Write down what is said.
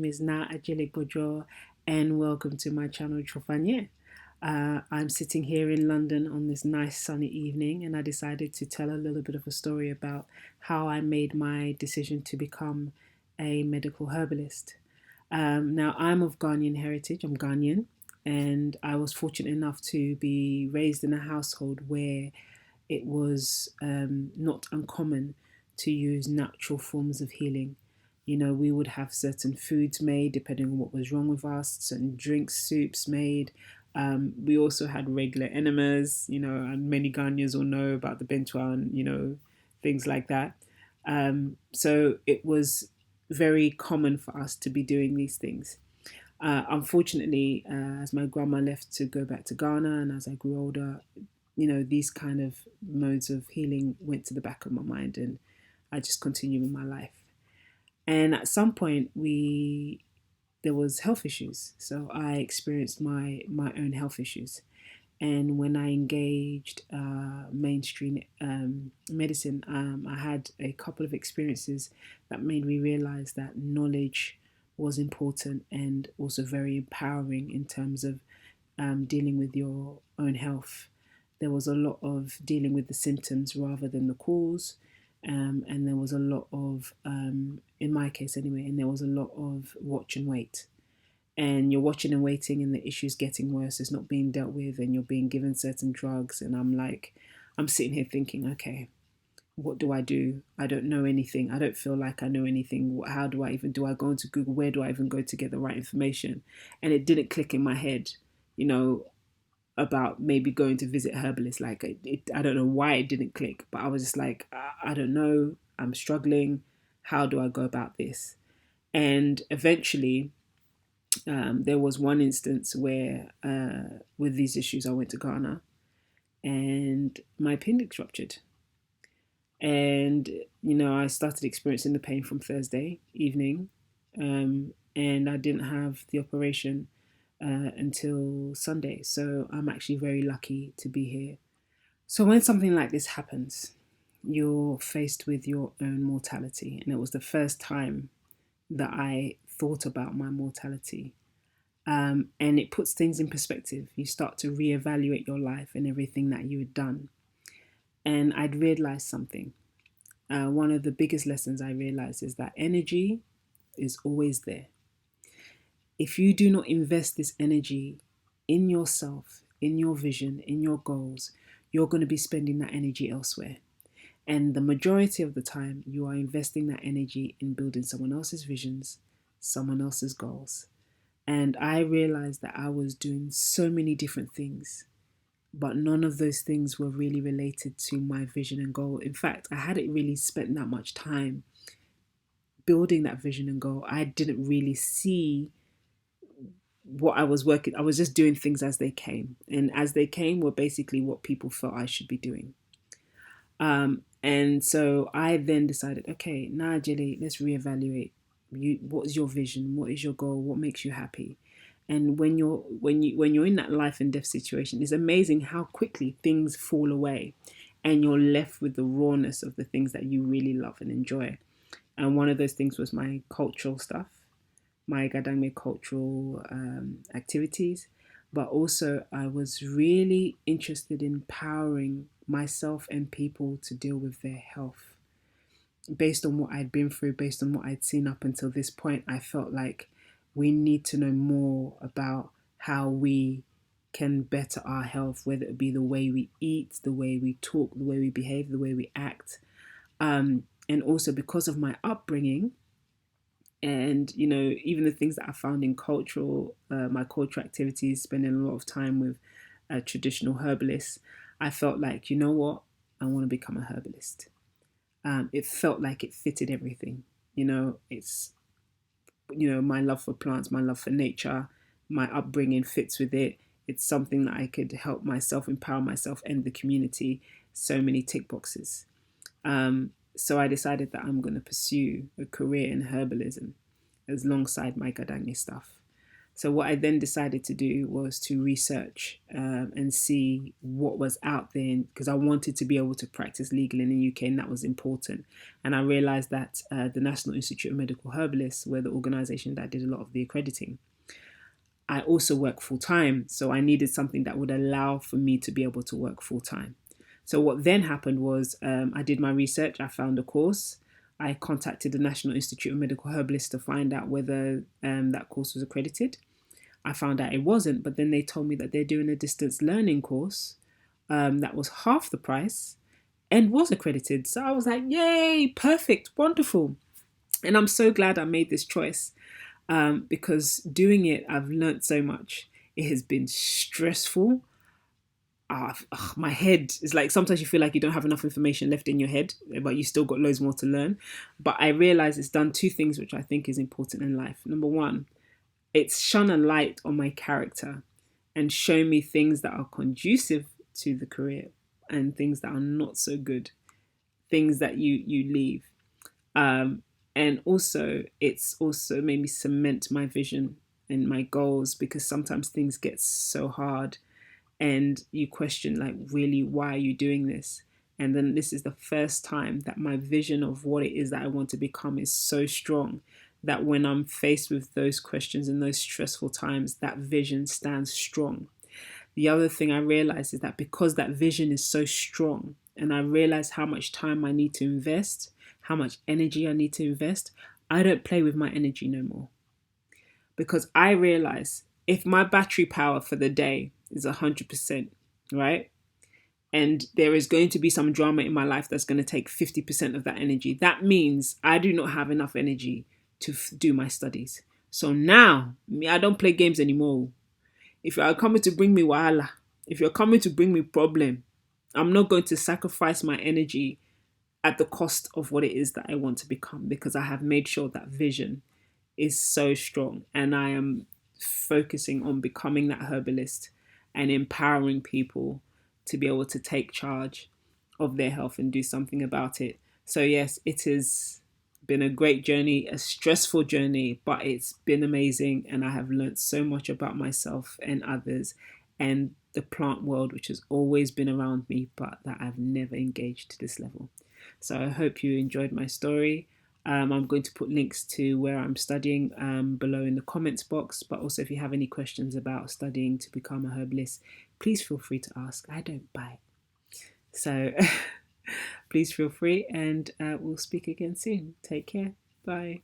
is Na Ajele Bojo, and welcome to my channel Trofanye. I'm sitting here in London on this nice sunny evening, and I decided to tell a little bit of a story about how I made my decision to become a medical herbalist. Now, I'm of Ghanaian heritage, I'm Ghanaian, and I was fortunate enough to be raised in a household where it was not uncommon to use natural forms of healing. You know, we would have certain foods made depending on what was wrong with us, certain drinks, soups made. We also had regular enemas, you know, and many Ghanaians will know about the bentuan, you know, things like that. So it was very common for us to be doing these things. Unfortunately, as my grandma left to go back to Ghana and as I grew older, you know, these kind of modes of healing went to the back of my mind and I just continued with my life. And at some point, there was health issues. So I experienced my own health issues. And when I engaged mainstream medicine, I had a couple of experiences that made me realize that knowledge was important and also very empowering in terms of dealing with your own health. There was a lot of dealing with the symptoms rather than the cause. And there was a lot of, in my case anyway, and there was a lot of watch and wait. And you're watching and waiting, and the issue's getting worse. It's not being dealt with, and you're being given certain drugs. And I'm sitting here thinking, okay, what do I do? I don't know anything. I don't feel like I know anything. How do I even, do I go into Google? Where do I even go to get the right information? And it didn't click in my head, you know, about maybe going to visit herbalist. Like I don't know why it didn't click, but I was just like, I don't know. I'm struggling. How do I go about this? And eventually, there was one instance where, with these issues, I went to Ghana, and my appendix ruptured. And you know, I started experiencing the pain from Thursday evening, and I didn't have the operation until Sunday. So I'm actually very lucky to be here. So when something like this happens, you're faced with your own mortality. And it was the first time that I thought about my mortality. And it puts things in perspective. You start to reevaluate your life and everything that you had done. And I'd realized something. One of the biggest lessons I realized is that energy is always there. If you do not invest this energy in yourself, in your vision, in your goals, you're going to be spending that energy elsewhere. And the majority of the time, you are investing that energy in building someone else's visions, someone else's goals. And I realized that I was doing so many different things, but none of those things were really related to my vision and goal. In fact, I hadn't really spent that much time building that vision and goal. I didn't really see what I was working. I was just doing things as they came. And as they came were basically what people felt I should be doing. And so I then decided, okay, now Jilly, let's reevaluate. What is your vision? What is your goal? What makes you happy? And when you're in that life and death situation, it's amazing how quickly things fall away, and you're left with the rawness of the things that you really love and enjoy. And one of those things was my cultural stuff, my Gadangme cultural activities, but also I was really interested in empowering myself and people to deal with their health. Based on what I'd been through, based on what I'd seen up until this point, I felt like we need to know more about how we can better our health, whether it be the way we eat, the way we talk, the way we behave, the way we act. And also because of my upbringing and, you know, even the things that I found in my cultural activities, spending a lot of time with traditional herbalists, I felt like, you know what, I want to become a herbalist. It felt like it fitted everything. You know, it's, you know, my love for plants, my love for nature, my upbringing fits with it. It's something that I could help myself, empower myself and the community. So many tick boxes. So I decided that I'm going to pursue a career in herbalism alongside my Gadangi stuff. So what I then decided to do was to research and see what was out there, because I wanted to be able to practice legally in the UK, and that was important. And I realized that the National Institute of Medical Herbalists were the organization that did a lot of the accrediting. I also work full time, so I needed something that would allow for me to be able to work full time. So what then happened was I did my research, I found a course. I contacted the National Institute of Medical Herbalists to find out whether that course was accredited. I found out it wasn't, but then they told me that they're doing a distance learning course that was half the price and was accredited. So I was like, yay, perfect, wonderful. And I'm so glad I made this choice because doing it, I've learned so much. It has been stressful. My head is like, sometimes you feel like you don't have enough information left in your head, but you still got loads more to learn. But I realize it's done two things which I think is important in life. Number one, it's shone a light on my character and shown me things that are conducive to the career and things that are not so good, things that you leave. And also, it's also made me cement my vision and my goals, because sometimes things get so hard and you question, like, really, why are you doing this? And then this is the first time that my vision of what it is that I want to become is so strong that when I'm faced with those questions in those stressful times, that vision stands strong. The other thing I realized is that because that vision is so strong, and I realize how much time I need to invest, how much energy I need to invest, I don't play with my energy no more. Because I realize if my battery power for the day is 100%, right? And there is going to be some drama in my life that's going to take 50% of that energy. That means I do not have enough energy to do my studies. So now, I don't play games anymore. If you are coming to bring me wahala, if you're coming to bring me problem, I'm not going to sacrifice my energy at the cost of what it is that I want to become, because I have made sure that vision is so strong, and I am focusing on becoming that herbalist and empowering people to be able to take charge of their health and do something about it. So yes, it has been a great journey, a stressful journey, but it's been amazing, and I have learned so much about myself and others and the plant world, which has always been around me, but that I've never engaged to this level. So I hope you enjoyed my story. I'm going to put links to where I'm studying below in the comments box. But also, if you have any questions about studying to become a herbalist, please feel free to ask. I don't bite. So please feel free, and we'll speak again soon. Take care. Bye.